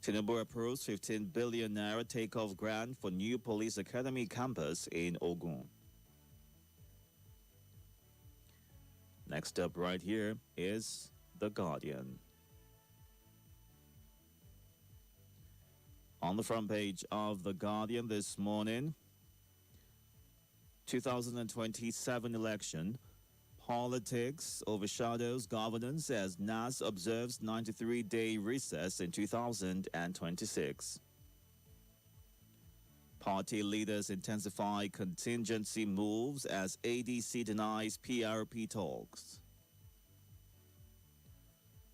Tinubu approves 15 billion naira takeoff grant for new police academy campus in Ogun. Next up right here is The Guardian. On the front page of The Guardian this morning, 2027 election, politics overshadows governance as NAS observes 93-day recess in 2026. Party leaders intensify contingency moves as ADC denies PRP talks.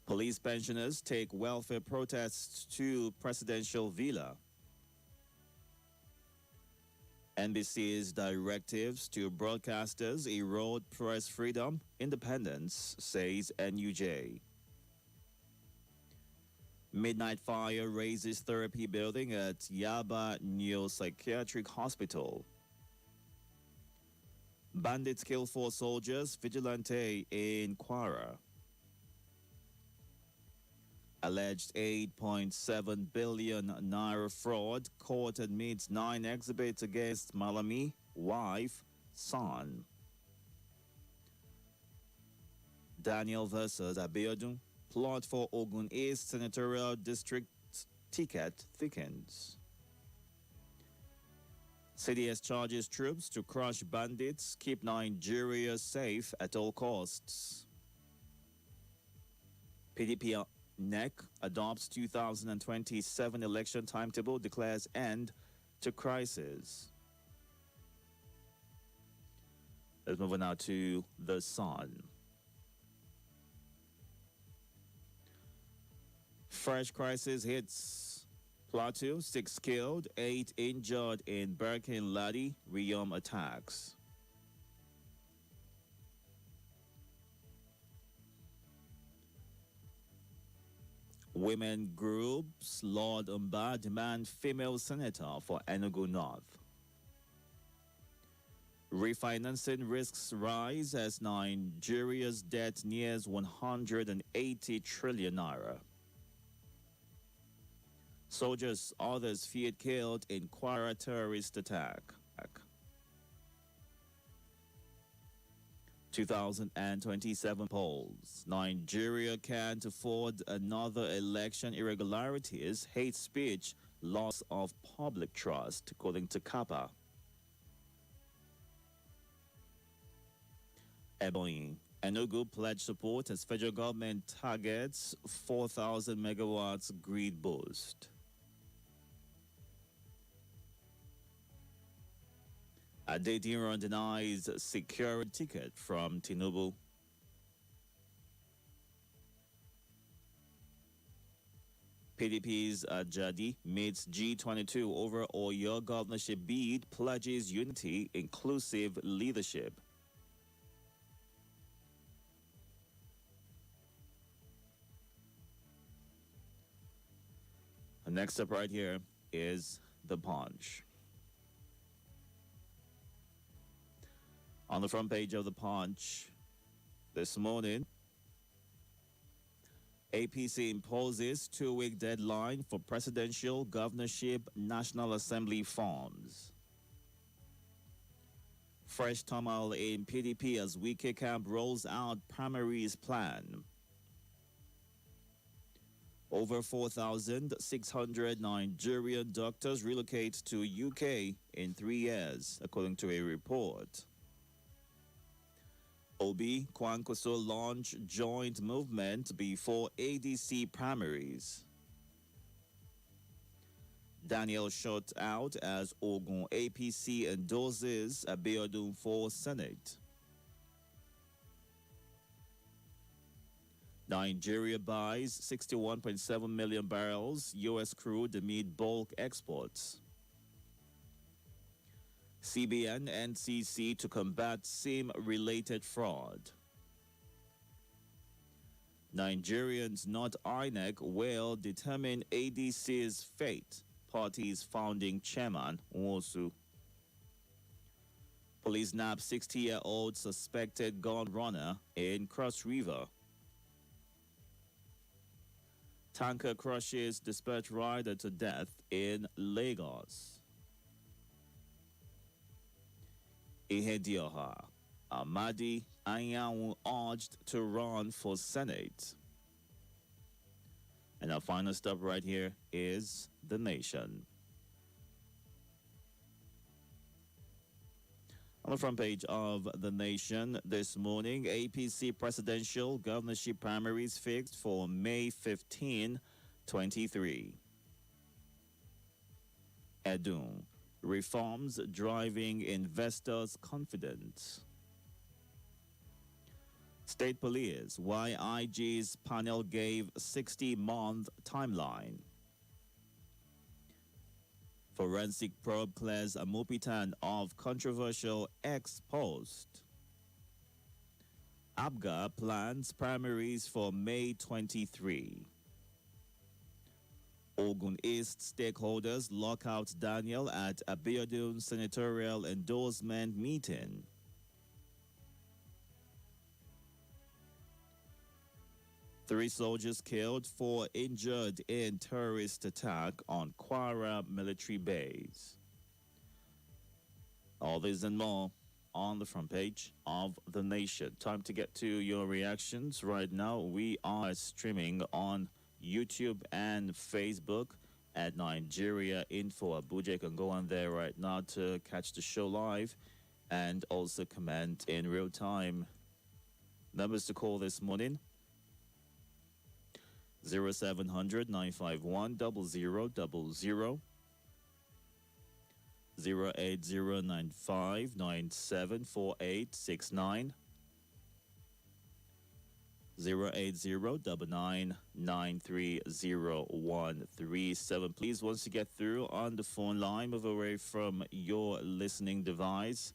Police pensioners take welfare protests to presidential villa. NBC's directives to broadcasters erode press freedom, independence, says NUJ. Midnight fire raises therapy building at Yaba Neuropsychiatric Hospital. Bandits kill 4 soldiers, vigilante in Kwara. Alleged 8.7 billion naira fraud, court admits 9 exhibits against Malami, wife, son. Daniel versus Abiodun, plot for Ogun East Senatorial District ticket thickens. CDS charges troops to crush bandits, keep Nigeria safe at all costs. PDP NEC adopts 2027 election timetable, declares end to crisis. Let's move on now to The Sun. Fresh crisis hits Plateau, 6 killed, 8 injured in Birkin Ladi Riyom attacks. Women groups, Lord Umba demand female senator for Enugu North. Refinancing risks rise as Nigeria's debt nears 180 trillion naira. Soldiers, others feared killed in Kwara terrorist attack. 2027 polls. Nigeria can't afford another election irregularities, hate speech, loss of public trust, according to Kappa. Ebonyi. Enugu pledged support as federal government targets 4,000 megawatts grid boost. Adediran denies security ticket from Tinubu. PDP's Ajadi meets G22 over Oyo governorship bid, pledges unity, inclusive leadership. Next up right here is The Punch. On the front page of The Punch this morning, APC imposes 2-week deadline for presidential, governorship, National Assembly forms. Fresh turmoil in PDP as Wike camp rolls out primaries plan. Over 4,600 Nigerian doctors relocate to UK in 3 years, according to a report. Obi Kwankwaso launch joint movement before ADC primaries. Daniel shot out as Ogun APC endorses Abiodun for Senate. Nigeria buys 61.7 million barrels U.S. crude amid bulk exports. CBN NCC to combat SIM-related fraud. Nigerians, not INEC, will determine ADC's fate, party's founding chairman, Nwosu. Police nab 60-year-old suspected gun runner in Cross River. Tanker crushes dispatch rider to death in Lagos. Ihedioha. Amadi Anyanwu urged to run for Senate. And our final stop right here is The Nation. On the front page of The Nation this morning, APC presidential governorship primaries fixed for May 15, 23. Edun, reforms driving investors' confidence. State Police, why IG's panel gave 60-month timeline. Forensic probe clears Amopitan of controversial ex-post. ABGA plans primaries for May 23. Ogun East stakeholders lock out Daniel at Abiodun senatorial endorsement meeting. Three soldiers killed, 4 injured in terrorist attack on Kwara military base. All this and more on the front page of The Nation. Time to get to your reactions. Right now, we are streaming on YouTube and Facebook at Nigeria Info Abuja. You can go on there right now to catch the show live and also comment in real time. Numbers to call this morning: 0700 951 0000, 08095 974869, 08099930137. Please, once you get through on the phone line, move away from your listening device.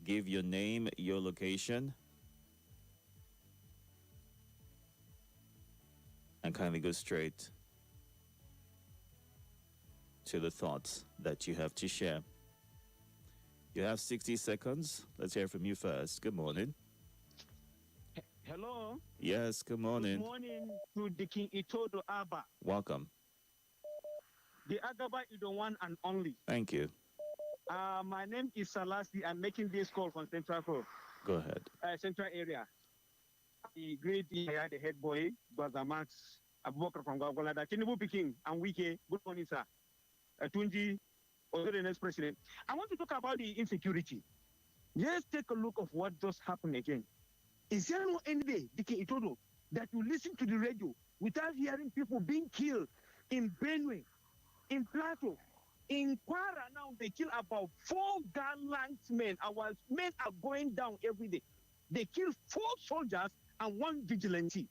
Give your name, your location, and kindly go straight to the thoughts that you have to share. You have 60 seconds. Let's hear from you first. Good morning. Hello. Yes, good morning. Good morning to the King Itodo Abba. Welcome. The Agaba is the one and only. Thank you. My name is Salasi. I'm making this call from Central Coast. Go ahead. Central area. The great the head boy, Brother Max Abubakar from Gagolada, Tinubu Peking, and Wike. Good morning, sir. Tunji, also the next president. I want to talk about the insecurity. Let's take a look of what just happened again. Is there no any day, Dike Itodo, that you listen to the radio without hearing people being killed in Benue, in Plateau, in Kwara? Now they kill about 4 gallant men. Our men are going down every day. They kill 4 soldiers and 1 vigilante.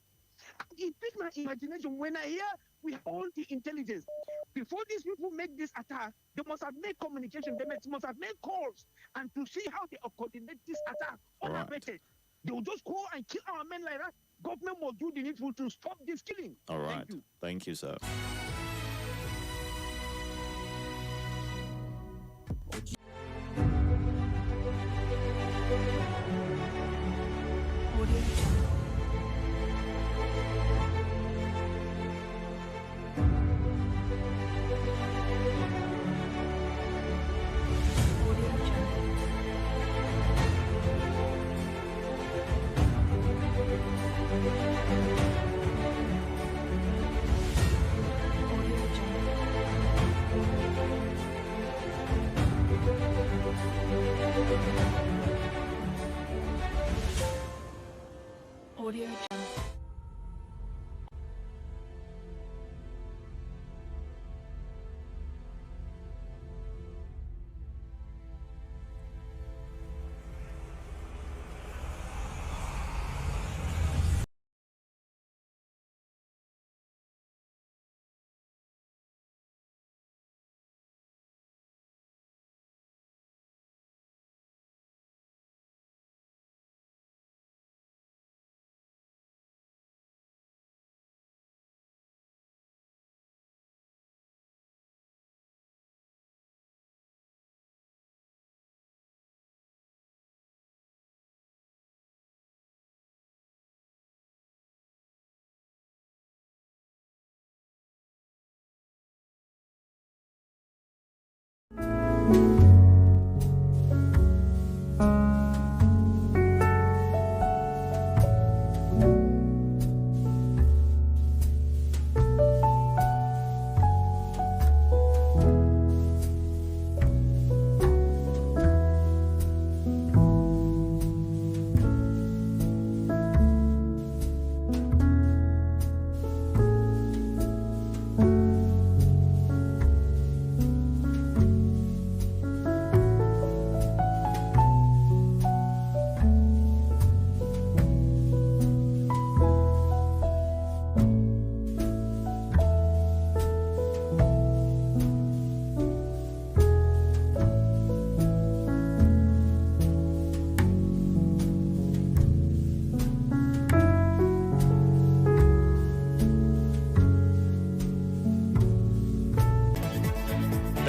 It piqued my imagination when I hear we have all the intelligence. Before these people make this attack, they must have made communication, they must have made calls, and to see how they coordinate this attack unabated. They will just go and kill our men like that. Government must do the needful to stop this killing. All right. Thank you. Thank you, sir.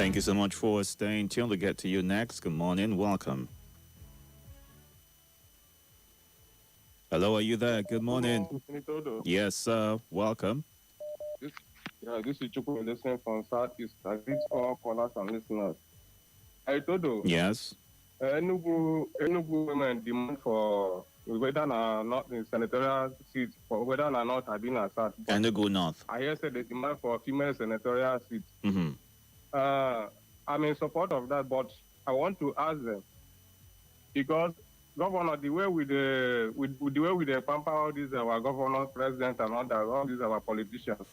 Thank you so much for staying tuned. We'll get to you next. Good morning. Welcome. Hello, are you there? Good morning. Itodo. Yes, sir. Welcome. This is Chukwu listening from Southeast. I greet all callers and listeners. Itodo. Yes. Enugu women demand for whether or not in senatorial seats, for whether or not have been assert. Enugu North. I hear said they demand for female senatorial seats. Mm-hmm. I'm in support of that, but I want to ask them because governor, the way we pamper all these our governors, president, and all these our politicians.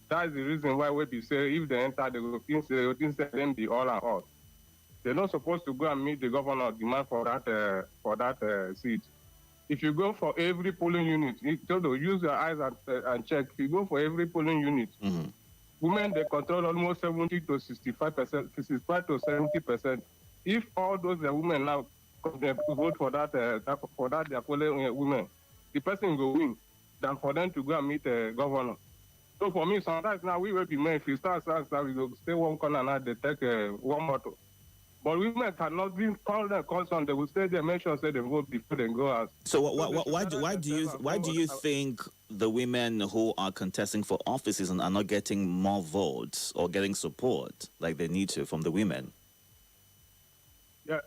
That's the reason why we say if they enter, they will think them the all and all. They're not supposed to go and meet the governor demand for that seat. If you go for every polling unit, use your eyes and check. If you go for every polling unit, Mm-hmm. women they control almost 70 to 65%, 65 to 70%. If all those women now vote for that their polling women, the person will win than for them to go and meet the governor. So for me, sometimes now we will be men. If you start, we go stay one corner now, they take one motor. But women cannot be called them constant. They will stay there, make sure say they vote before they go out. So why do you think the women who are contesting for offices and are not getting more votes or getting support like they need to from the women? Yeah,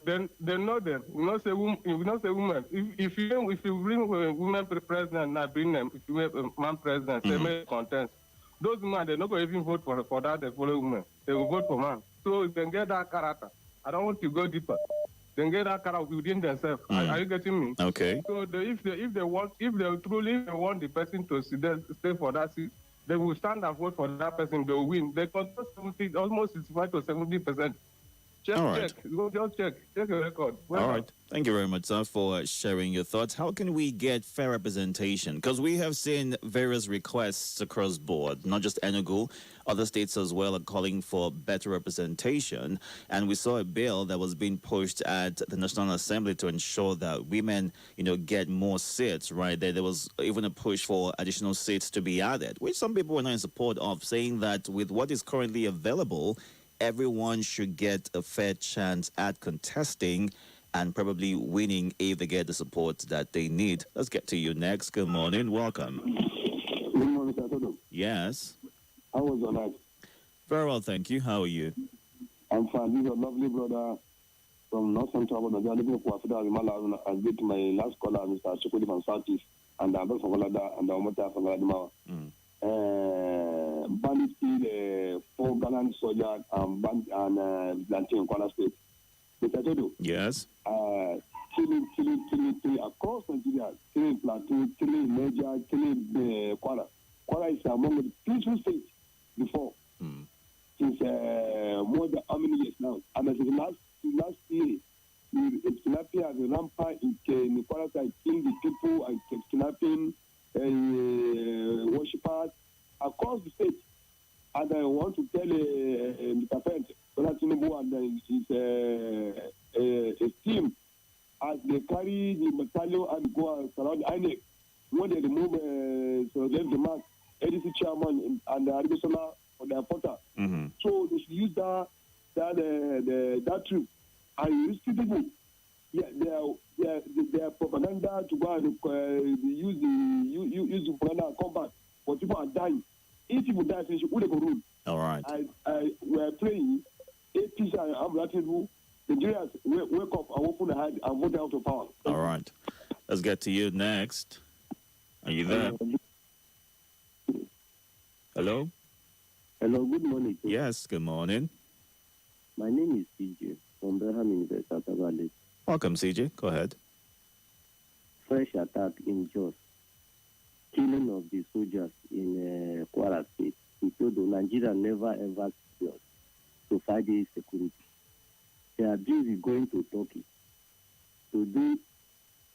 then they know them. We not say women. If you bring women president, not bring them. If you make a man president, say make contest. Those women they not going to even vote for that. They follow women. They will vote for man. So if they get that character, I don't want to go deeper. They get that character within themselves. Are you getting me? Okay. So if they truly want the person to stay for that seat, they will stand and vote for that person. They will win. They control almost 65 to 70%. All right. Check your record. All right. Thank you very much, sir, for sharing your thoughts. How can we get fair representation? Because we have seen various requests across board, not just Enugu, other states as well are calling for better representation. And we saw a bill that was being pushed at the National Assembly to ensure that women, get more seats, right? There was even a push for additional seats to be added, which some people were not in support of, saying that with what is currently available, everyone should get a fair chance at contesting and probably winning if they get the support that they need. Let's get to you next. Good morning. Welcome. Good morning, Itodo. Yes. How was your night? Very well, thank you. How are you? I'm fine. This is a lovely brother from North Central. I'm living for Africa. I get my last caller, Mr. Chukwu from Southeast, and I'm from Galada and I'm from Galada. Bandit killed 4 Ghanaian soldiers and Plantain in Kwara State. Mr. Itodo. Yes. Killing across Nigeria, killing Plateau, killing Niger, killing Kwara. Kwara is among the peaceful states before. Since more than how many years now? And as last year, kidnapping as a rampant in Kwara side, killing the people and kidnapping worshippers across the state. And I want to tell Mr. Fent, Tinubu and his team, as they carry the battalion and go around INEC, when they remove the mark, ADC chairman and the Arizona for their porter. So they should use that troop and use people. Yeah, their propaganda to go and use the propaganda combat, but people are dying. If people die, who they go rule? All right. We are praying. APC and Amblatibu, Nigerians wake up and open their head and vote out of power. All right. Let's get to you next. Are you there? Hello? Hello, good morning. Yes, good morning. My name is CJ from Birmingham University, Valley. Welcome, CJ. Go ahead. Fresh attack in Jos. Killing of the soldiers in Kwara State. Itodo, Nigeria never ever failed to fight the security. They are busy going to Turkey to do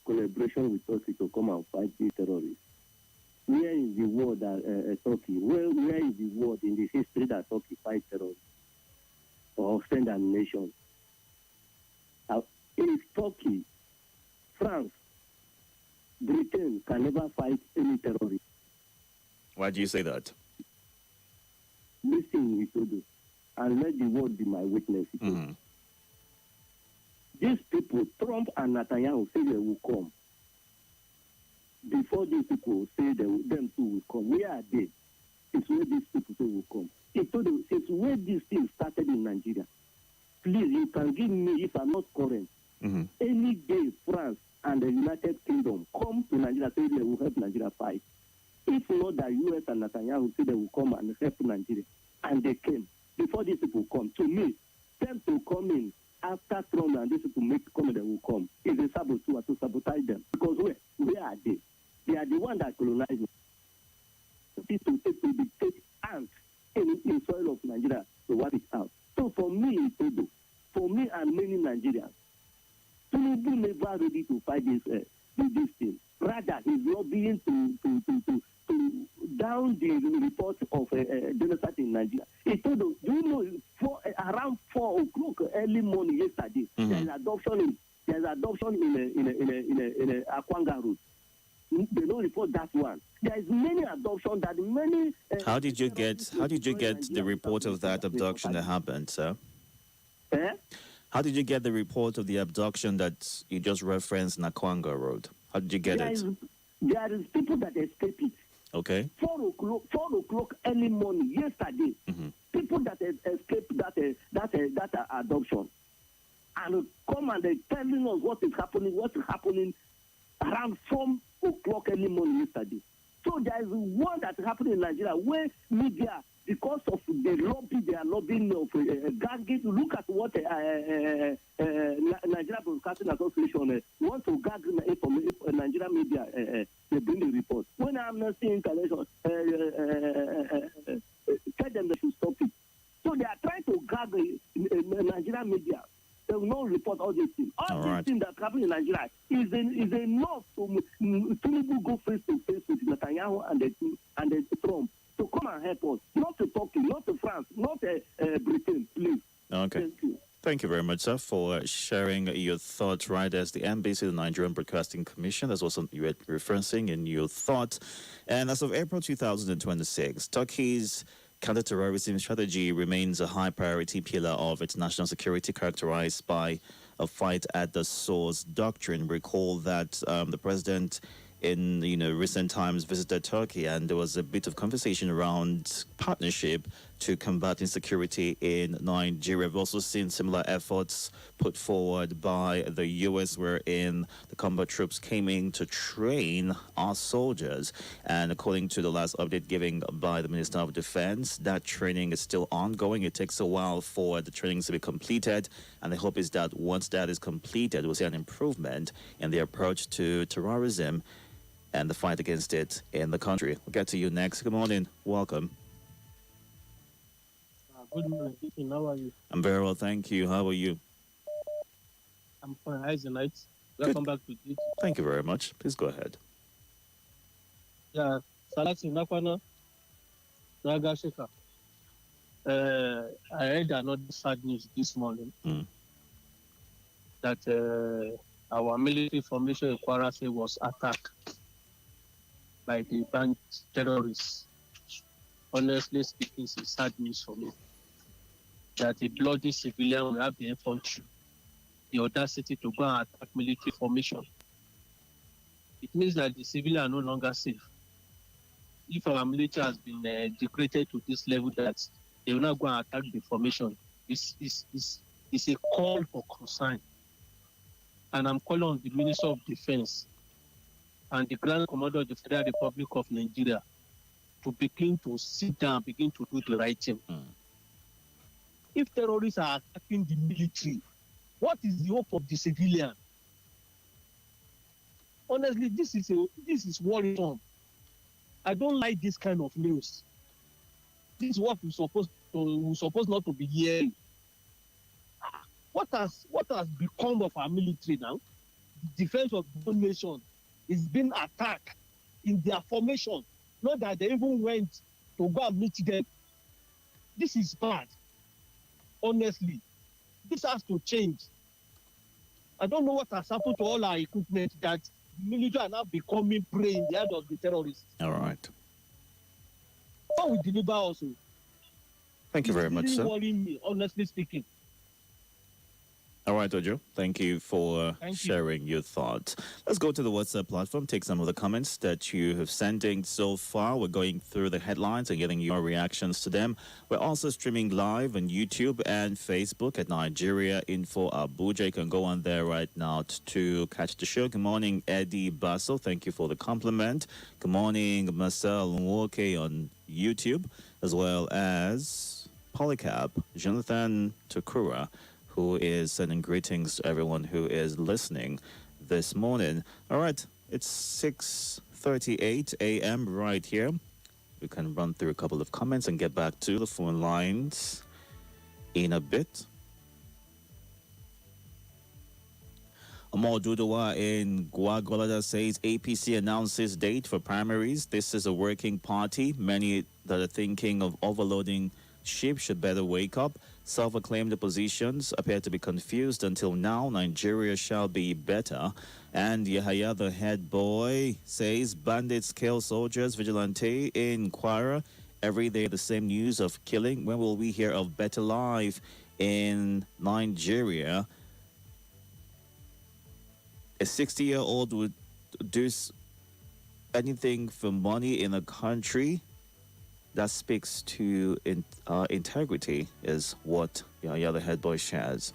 collaboration with Turkey to come and fight the terrorists. Where is the war that Turkey? Where is the war in the history that Turkey fight terrorists or send a nation? If Turkey, France, Britain can never fight any terrorist. Why do you say that? Listen, and let the world be my witness. These people, Trump and Netanyahu, say they will come. Before these people say them too will come, where are they? It's where these people say will come. It's where this thing started in Nigeria. Please, you can give me, if I'm not current, any day France and the United Kingdom come to Nigeria, say they will help Nigeria fight. If not, the US and Netanyahu say they will come and help Nigeria, and they came. Before these people come, to me, them to come in after Trump and these people come and they will come. It's a saboteur to sabotage them. Because where are they? They are the ones that colonize me. To dictate ants in soil of Nigeria to wipe it out. So for me, Itodo, for me and many Nigerians, Tinubu never ready to fight this thing. Rather, he's lobbying to down the report of genocide in Nigeria. Itodo, do you know, around 4 o'clock early morning yesterday, there's adoption in Akwanga Road. They don't report that one. There is many adoption that many. How did you get the report of that abduction that happened, sir? How did you get the report of the abduction that you just referenced in Akwanga Road? How did you get it? There is people that escape it. Okay. 4 o'clock early morning yesterday. People that escaped that adoption and come and they're telling us what is happening around 4 o'clock early morning yesterday. So there is one that happened in Nigeria where media, because of the lobby, they are lobbying of gagging. Look at what Nigeria Broadcasting Association want to gag Nigeria media. They bring the report. When Amnesty International tell them they should stop it. So they are trying to gag Nigeria media. They will not report all these things. All these things that happen in Nigeria is enough to go face to face with Netanyahu and the Trump to come and help us. Not to Turkey, not to France, not Britain, please. Okay. Thank you. Thank you very much, sir, for sharing your thoughts right as the NBC, the Nigerian Broadcasting Commission. That's also you were referencing in your thoughts. And as of April 2026, Turkey's counter-terrorism strategy remains a high priority pillar of its national security, characterized by a fight at the source doctrine. Recall that the president in recent times visited Turkey, and there was a bit of conversation around partnership to combat insecurity in Nigeria. We've also seen similar efforts put forward by the U.S., wherein the combat troops came in to train our soldiers. And according to the last update given by the Minister of Defense, that training is still ongoing. It takes a while for the trainings to be completed, and the hope is that once that is completed, we'll see an improvement in the approach to terrorism and the fight against it in the country. We'll get to you next. Good morning. Welcome. Good morning. How are you? I'm very well, thank you. How are you? I'm fine. How's the night? Welcome back to it. Thank you very much. Please go ahead. Yeah, Salati Nakwana, Nagashika. I read another sad news this morning that our military formation in Kwara State was attacked by the banned terrorists. Honestly speaking, it's sad news for me that a bloody civilian will have the infantry, the audacity to go and attack military formation. It means that the civilians are no longer safe. If our military has been degraded to this level that they will not go and attack the formation, it's a call for concern. And I'm calling on the Minister of Defense and the Grand Commander of the Federal Republic of Nigeria to begin to sit down, begin to do the right thing. If terrorists are attacking the military, what is the hope of the civilian? Honestly, this is worrisome. I don't like this kind of news. This is what we're supposed not to be hearing. What has become of our military now? The defense of the nation is being attacked in their formation. Not that they even went to go and meet them. This is bad. Honestly, this has to change. I don't know what has happened to all our equipment that the military are now becoming prey in the hands of the terrorists. All right. What we deliver also? Thank you very much, It's sir. really worrying me, honestly speaking. All right, Ojo. Thank you for Thank you. sharing your thoughts. Let's go to the WhatsApp platform, take some of the comments that you have sent in so far. We're going through the headlines and getting your reactions to them. We're also streaming live on YouTube and Facebook at Nigeria Info Abuja. You can go on there right now to catch the show. Good morning, Eddie Basso. Thank you for the compliment. Good morning, Marcel Nwoke on YouTube, as well as Polycap, Jonathan Takura, who is sending greetings to everyone who is listening this morning. All right, it's 6:38 a.m. right here. We can run through a couple of comments and get back to the phone lines in a bit. Amor Dudawa in Guagolada says APC announces date for primaries. This is a working party. Many that are thinking of overloading sheep should better wake up. Self-acclaimed oppositions appear to be confused until now. Nigeria shall be better. And Yahaya, the head boy, says bandits kill soldiers, vigilante in Kwara. Every day the same news of killing. When will we hear of better life in Nigeria? A 60-year-old would do anything for money in a country. That speaks to integrity, is what the other head boy shares.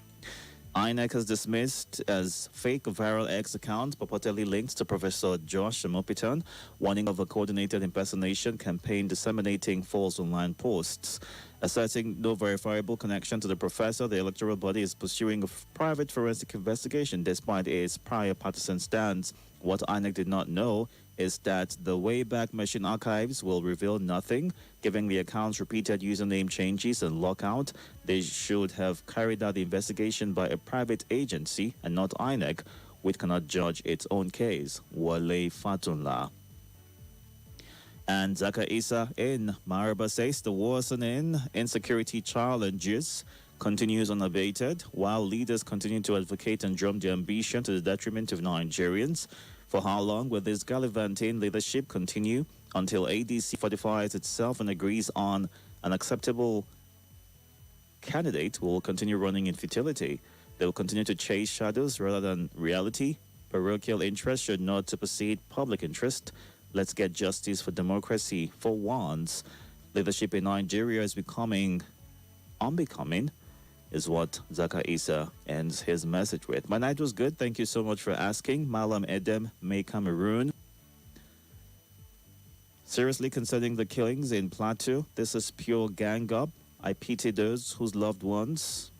INEC has dismissed as fake viral X account purportedly linked to Professor Josh Mopitan, warning of a coordinated impersonation campaign disseminating false online posts. Asserting no verifiable connection to the professor, the electoral body is pursuing a private forensic investigation despite its prior partisan stance. What INEC did not know is that the Wayback Machine archives will reveal nothing, giving the accounts repeated username changes and lockout. They should have carried out the investigation by a private agency and not INEC, which cannot judge its own case. Wale Fatunla. And Zaka Isa in Maraba says the worsening insecurity challenges continues unabated, while leaders continue to advocate and drum their ambition to the detriment of Nigerians. For how long will this gallivanting leadership continue? Until ADC fortifies itself and agrees on an acceptable candidate who will continue running in futility. They will continue to chase shadows rather than reality. Parochial interest should not supersede public interest. Let's get justice for democracy for once. Leadership in Nigeria is becoming unbecoming, is what Zaka Isa ends his message with. My night was good. Thank you so much for asking. Malam Edem, May Cameroon. Seriously concerning the killings in Plateau, this is pure gang up. I pity those whose loved ones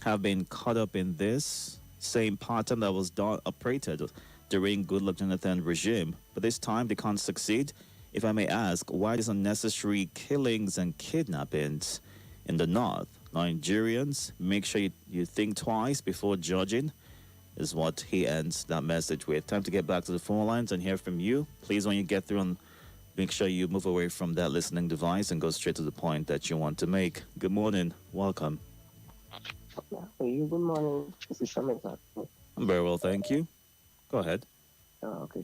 have been caught up in this same pattern that was operated during Goodluck Jonathan regime. But this time they can't succeed. If I may ask, why these unnecessary killings and kidnappings in the north? Nigerians, make sure you think twice before judging, is what he ends that message with. Time to get back to the phone lines and hear from you. Please, when you get through, make sure you move away from that listening device and go straight to the point that you want to make. Good morning. Welcome. Good morning. This is Shamika. I'm very well, thank you. Go ahead. Okay.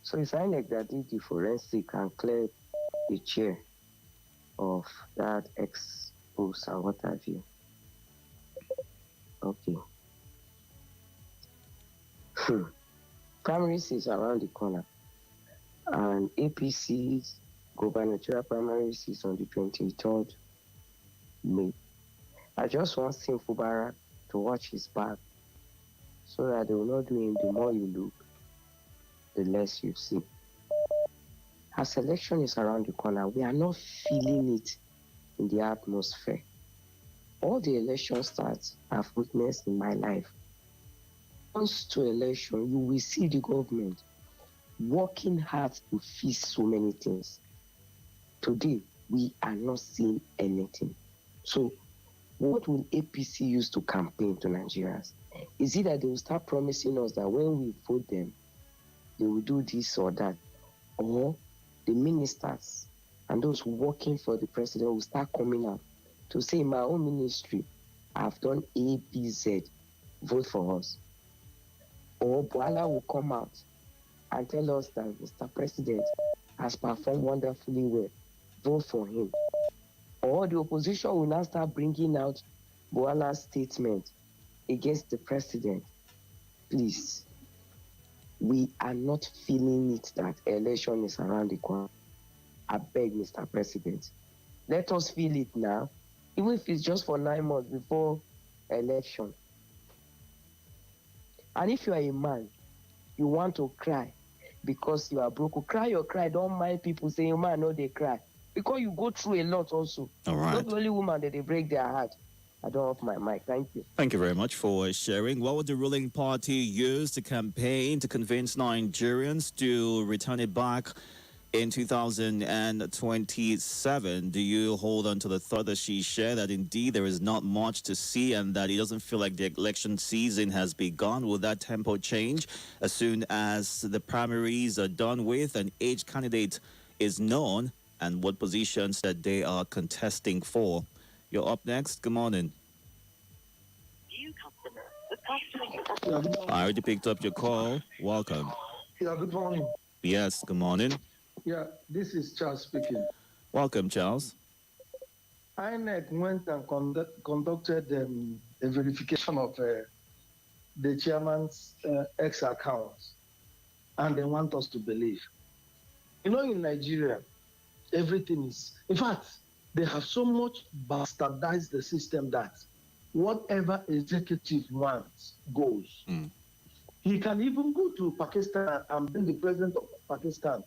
So it's INEC that did the forensic and cleared the chair of that ex-post and what have you. Okay. Primaries is around the corner, and APC's gubernatorial primaries is on the 23rd May. I just want Sim Fubara to watch his back so that they will not do him. The more you look, the less you see. As election is around the corner, we are not feeling it in the atmosphere. All the election starts I've witnessed in my life. Once to election, you will see the government working hard to fix so many things. Today, we are not seeing anything. So, what will APC use to campaign to Nigerians? Is it that they will start promising us that when we vote them, they will do this or that? Or the ministers and those working for the president will start coming out to say, in my own ministry, I've done A, B, Z, vote for us. Or Boala will come out and tell us that Mr. President has performed wonderfully well. vote for him. Or the opposition will now start bringing out Buhala's statement against the president. Please, we are not feeling it that election is around the corner. I beg, Mr. President, let us feel it now, even if it's just for 9 months before election. And if you are a man, you want to cry because you are broke, cry your cry. Don't mind people saying, man, no, they cry. Because you go through a lot also. All right. Not the only woman that they break their heart. I don't off my mic. Thank you. Thank you very much for sharing. What would the ruling party use to campaign to convince Nigerians to return it back in 2027? Do you hold on to the thought that she shared that indeed there is not much to see and that it doesn't feel like the election season has begun? Will that tempo change as soon as the primaries are done with and each candidate is known and what positions that they are contesting for? You're up next. Good morning. I already picked up your call. Welcome. Yeah, good morning. Yes, good morning. Yeah, this is Charles speaking. Welcome, Charles. INEC went and conducted a verification of the chairman's X accounts, and they want us to believe. You know, in Nigeria, everything is, in fact, they have so much bastardized the system that whatever executive wants goes. He can even go to Pakistan and bring the president of Pakistan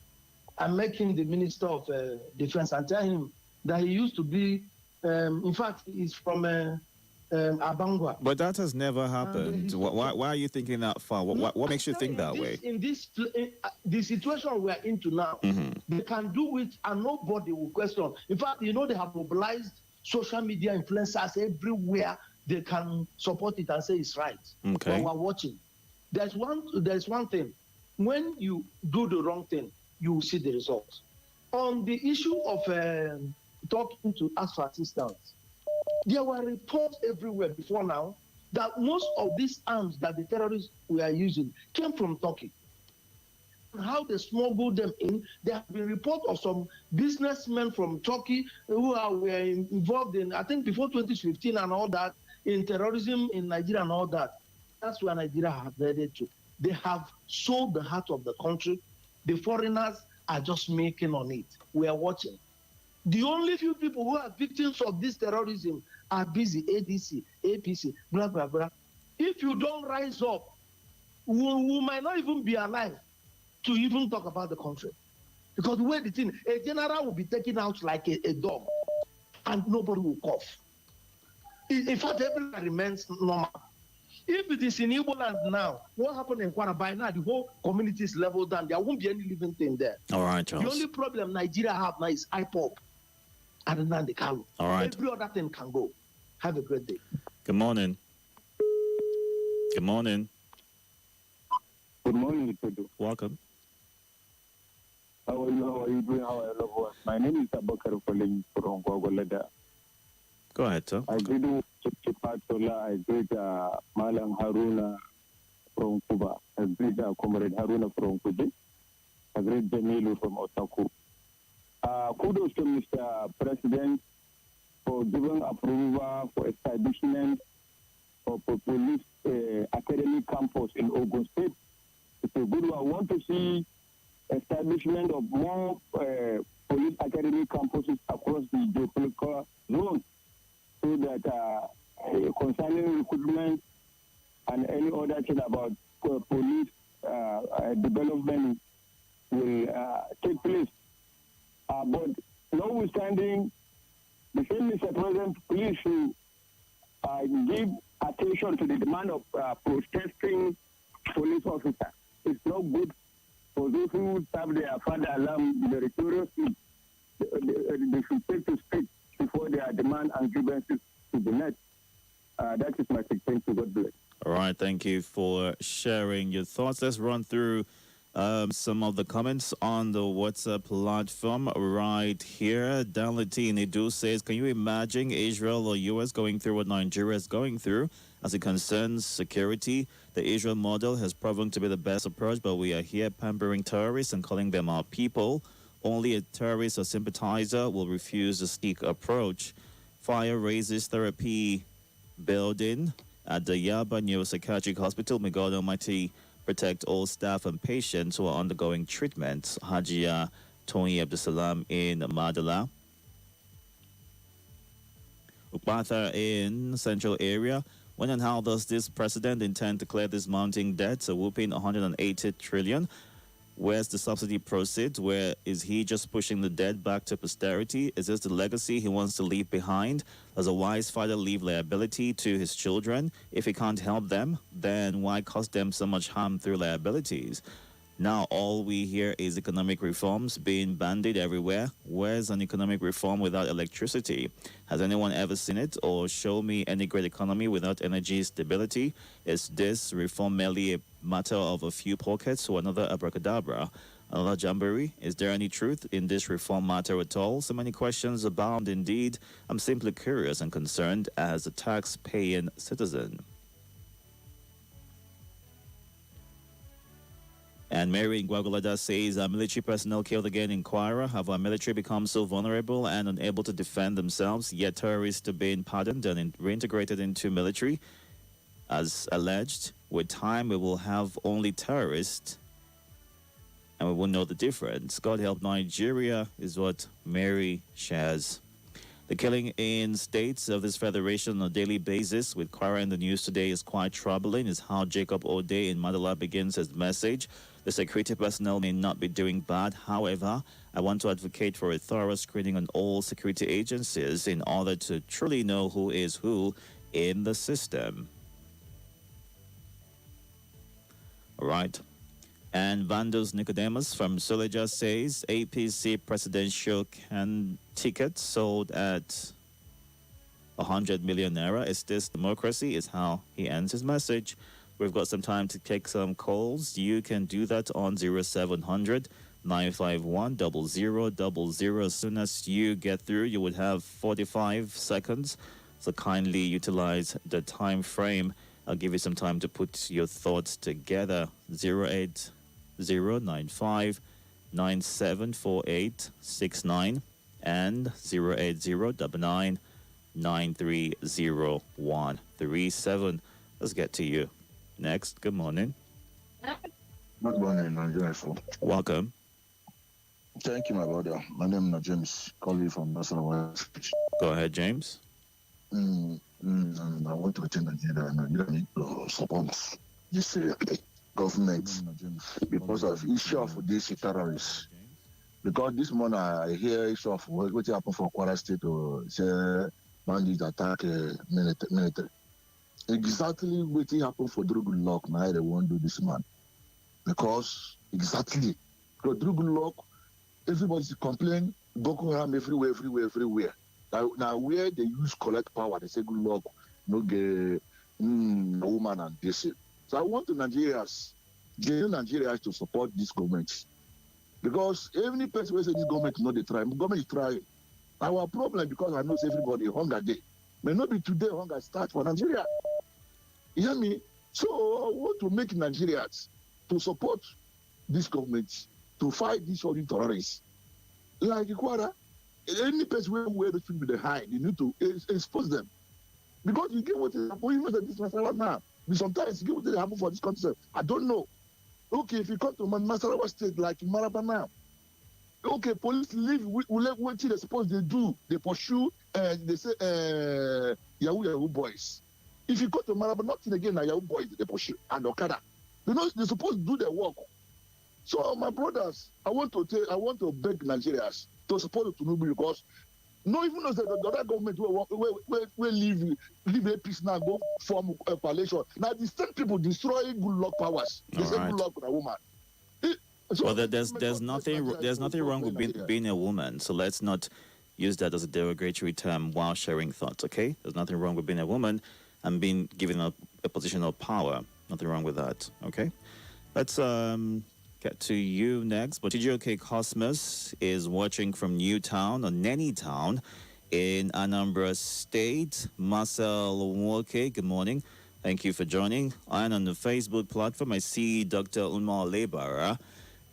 and make him the minister of defense and tell him that he used to be, in fact, he's from Abangwa. But that has never happened. Why are you thinking that far? What makes you think that way? In the situation we are into now, they can do it and nobody will question. In fact, you know, they have mobilized social media influencers everywhere. They can support it and say it's right. Okay. But we're watching. There's one thing. When you do the wrong thing, you will see the results. On the issue of talking to ask for assistance, there were reports everywhere before now that most of these arms that the terrorists were using came from Turkey. How they smuggled them in, there have been reports of some businessmen from Turkey who were involved in, I think before 2015 and all that, in terrorism in Nigeria and all that. That's where Nigeria have headed to. They have sold the heart of the country. The foreigners are just making on it. We are watching. The only few people who are victims of this terrorism are busy, ADC, APC, blah, blah, blah. If you don't rise up, we might not even be alive to even talk about the country. Because the way the thing, a general will be taken out like a dog and nobody will cough. In fact, everything remains normal. If it is in Igbo land now, what happened in Kwara by now, the whole community is leveled down. There won't be any living thing there. All right, Charles. The only problem Nigeria have now is IPOP and Nnamdi Kanu. All right. Every other thing can go. Have a great day. Good morning. Good morning. Good morning, Itodo. Welcome. How are you? How are you doing? How are you, loved ones? My name is Abakar calling from Gwagwalada. Go ahead, sir. I greet Chipatola. I greet Malang Haruna from Cuba. I greet Comrade Haruna from Kuji. I greet Jamilu from Otaku. Kudos to Mr. President for giving approval for establishment of a police academic campus in Ogun State. It's a good one. I want to see establishment of more police academic campuses across the geopolitical zone, so that concerning recruitment and any other thing about police development will take place. But notwithstanding, the same Mr. President, please give attention to the demand of protesting police officers. It's not good for those who serve their father alarm meritoriously. They should take to speak before their demand and grievances to be met. That is my thank you. God bless. All right, thank you for sharing your thoughts. Let's run through some of the comments on the WhatsApp platform right here. Danlity Nidu says, can you imagine Israel or U.S. going through what Nigeria is going through as it concerns security? The Israel model has proven to be the best approach, but we are here pampering terrorists and calling them our people. Only a terrorist or sympathizer will refuse the steak approach. Fire raises therapy building at the Yaba Neuropsychiatric Hospital. May God Almighty protect all staff and patients who are undergoing treatment. Hajia Tony Abdusalam in Madala. Ukbatha in central area. When and how does this president intend to clear this mounting debt? A whooping 180 trillion. Where's the subsidy proceeds? Where is he just pushing the debt back to posterity? Is this the legacy he wants to leave behind? Does a wise father leave liability to his children? If he can't help them, then why cause them so much harm through liabilities? Now all we hear is economic reforms being bandied everywhere. Where's an economic reform without electricity? Has anyone ever seen it? Or show me any great economy without energy stability? Is this reform merely a matter of a few pockets or another abracadabra? Another jamboree? Is there any truth in this reform matter at all? So many questions abound indeed. I'm simply curious and concerned as a tax-paying citizen. And Mary in Guagulada says, military personnel killed again in Kwara. Have our military become so vulnerable and unable to defend themselves, yet terrorists are being pardoned and reintegrated into military? As alleged, with time we will have only terrorists and we won't know the difference. God help Nigeria is what Mary shares. The killing in states of this federation on a daily basis with Kwara in the news today is quite troubling. Is how Jacob Ode in Madala begins his message. The security personnel may not be doing bad. However, I want to advocate for a thorough screening on all security agencies in order to truly know who is who in the system. All right. And Vandos Nicodemus from Soleja says APC presidential ticket sold at 100 million naira. Is this democracy? Is how he ends his message. We've got some time to take some calls. You can do that on 0700 951 0000. As soon as you get through, you would have 45 seconds. So kindly utilize the time frame. I'll give you some time to put your thoughts together. 08095 974869 and 08099 930137. Let's get to you. Next, good morning. Good morning, Nigeria. Welcome. Thank you, my brother. My name is James, calling from Nassau. Go ahead, James. I want to attend Nigeria. Nigeria need to support this government because of issue of this terrorists. Because this morning I hear issue of what happened for Kwara State to say bandits attack military. Exactly what happened for Drugu Lock, now they won't do this man. Because exactly, because Drugu Lock, everybody's complaining, Boko Haram everywhere. Now where they use collect power, they say good luck, no get woman and this. So I want the Nigerians to support this government. Because every person who says this government not they try, government is trying. Our problem, because I know everybody hunger day. May not be today hunger start for Nigeria. You hear me? So I want to make Nigerians to support this government to fight these foreign terrorists. Like Ikwara, any person where the people they hide, you need to expose them. Because you get what is happening, even this Masarawa now. Sometimes you get what is happening for this country. I don't know. Okay, if you come to Masarawa state like Maraba now, okay, police leave, what they're supposed to do, they pursue and they say Yahoo boys. If you go to Maraba, nothing again, Yahoo boys, they pursue and Okada. You know, they're supposed to do their work. So my brothers, I want to beg Nigerians to support Tinubu because no even knows that the other government will leave a peace now, go form a coalition. Now the same people destroy good luck powers. They say good luck with a woman. Well, there's nothing wrong with being a woman. So let's not use that as a derogatory term while sharing thoughts. Okay, there's nothing wrong with being a woman and being given a position of power. Nothing wrong with that. Okay, let's get to you next. But TGOK Cosmos is watching from Newtown or Nennytown in Anambra State. Marcel Nwoke, good morning. Thank you for joining. And on the Facebook platform, I see Dr. Unma Lebara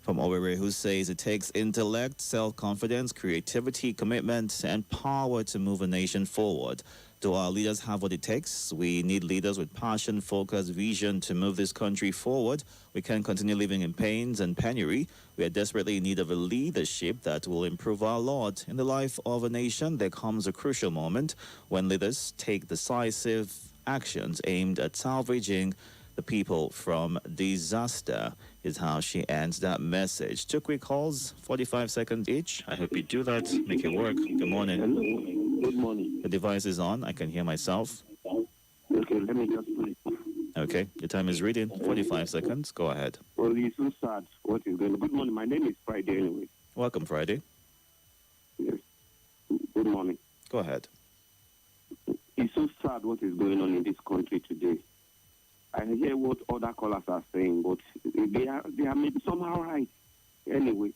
from Owerri, who says it takes intellect, self-confidence, creativity, commitment, and power to move a nation forward. Do our leaders have what it takes? We need leaders with passion, focus, vision to move this country forward. We can't continue living in pains and penury. We are desperately in need of a leadership that will improve our lot. In the life of a nation, there comes a crucial moment when leaders take decisive actions aimed at salvaging the people from disaster, is how she ends that message. 2 quick calls, 45 seconds each. I hope you do that. Make it work. Good morning. Hello. Good morning. The device is on. I can hear myself. Okay, let me just put it. Okay, your time is reading. 45 seconds. Go ahead. Well, it's so sad what is going on. Good morning. My name is Friday anyway. Welcome, Friday. Yes. Good morning. Go ahead. It's so sad what is going on in this country today. I hear what other callers are saying, but they are maybe somehow right. Anyway,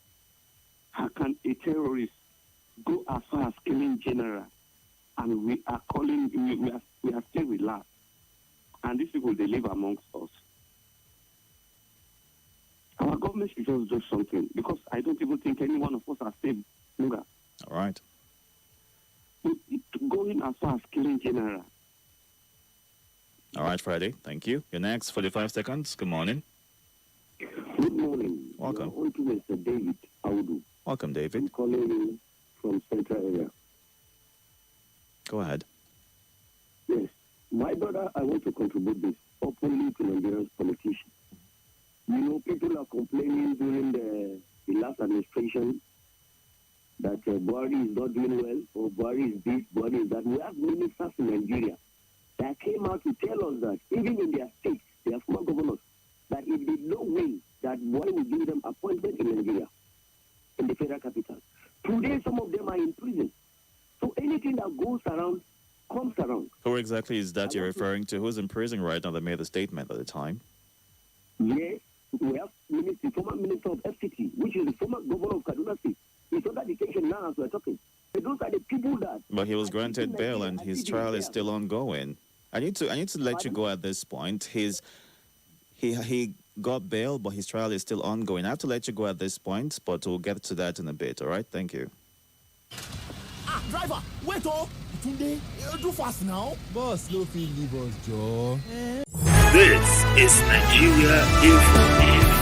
how can a terrorist go as far as killing general, and we are still relaxed, and these people, they live amongst us? Our government should just do something, because I don't even think any one of us are safe longer. All right. Going as far as killing general. All right, Friday. Thank you. Your next 45 seconds. Good morning. Good morning. Welcome. On to Mr. David Itodo. Welcome, David. I'm calling you from Central area. Go ahead. Yes. My brother, I want to contribute this openly to Nigerian politicians. You know, people are complaining during the last administration that Buhari is not doing well, or Buhari is this, Buhari is that. We have ministers in Nigeria that came out to tell us that even in their states, their former governors, that if they no way that Buhari will give them appointment in Nigeria, in the federal capital. Today, some of them are in prison. So anything that goes around comes around. Who exactly is that you're referring to? Who's in prison right now that made the statement at the time? Yes, we have the former minister of FCT, which is the former governor of Kaduna State. He's under detention now as we're talking. But those are the people that... But he was granted bail and his trial is still ongoing. I need to let you go at this point. He got bail, but his trial is still ongoing. I have to let you go at this point, but we'll get to that in a bit, all right? Thank you. Driver, wait, oh! Tunde, do fast now. Boss, no feel leave us, Joe. This is Nigeria Info.